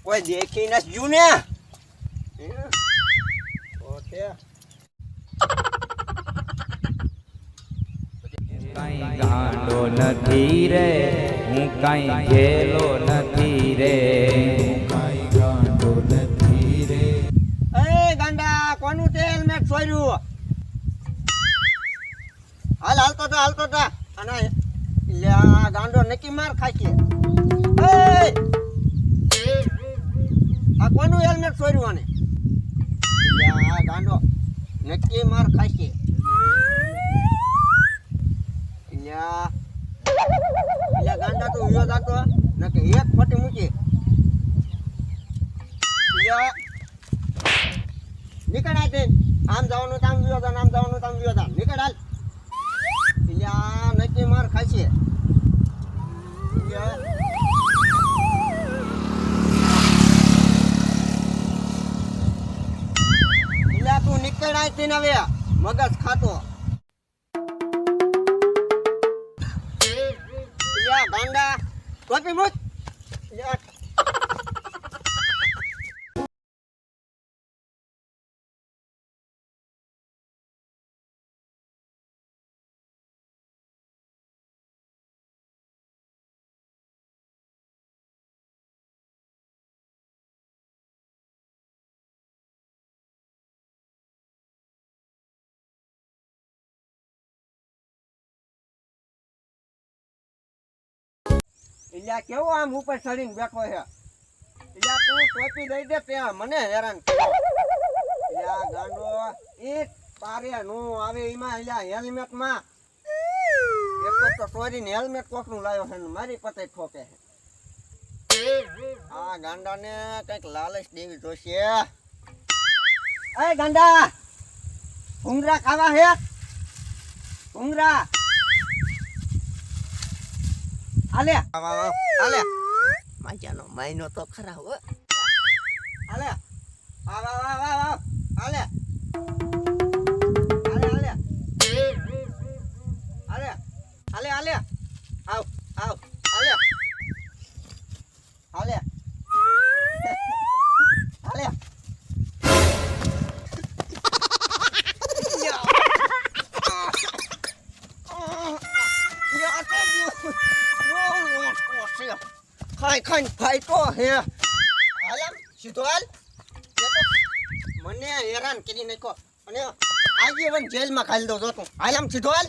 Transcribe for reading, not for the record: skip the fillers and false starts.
કોઈ દેખી નથી જુ ને કાઈ ગાંડો નથી રે હું કાઈ ગેલો નથી રે કાઈ ગાંડો નથી રે. એ ગાંડા કોનું તે હેલ્મેટ છોડ્યું? હાલતો તા અને લે આ ગાંડો નક્કી માર ખાય છે. આ કોનું હેલ્મેટ છોડ્યું? આને આ ગાંડો નક્કી માર ખાય છે. ગાંડા તો ઉયો જાતો નકે એક ફટી મૂકી નીકળ આતે. આમ જવાનું તામ વિયો તા, આમ જવાનું તામ વિયો તા. નીકળ હાલ. નક્કી માર ખાશે. તું નીકળ આતે ને હવે મગજ ખાતો ગાંડા ટોપી મૂક. એટલે કેવો આમ ઉપર ચડીને બેઠો છે? એટલે તું ટોપી દઈ દે ત્યાં મને હેરાન કર્યો. એટલે આ ગાંડો એ પારે નો આવે એમાં એટલે હેલ્મેટ માં એક તો ચોરીને હેલ્મેટ કોકનું લાવ્યો છે ને મારી પતે ઠોકે છે. આ ગાંડા ને કઈક લાલચ દેવી જોશે. એ ગાંડા ભૂંગરા ખાવા હે? ભૂંગરા આલે આલે માજાનો માઈનો તો ખરા હો. આલે આલે આલે આલે આલે આવ આલે આલે આલે ખાઈ ભાઈ તો હે હાલમ સીધો હાલ. મને હેરાન કરી નાખો અને આજીવન જેલમાં ખાલી દો તું. હાલમ સીધો હાલ.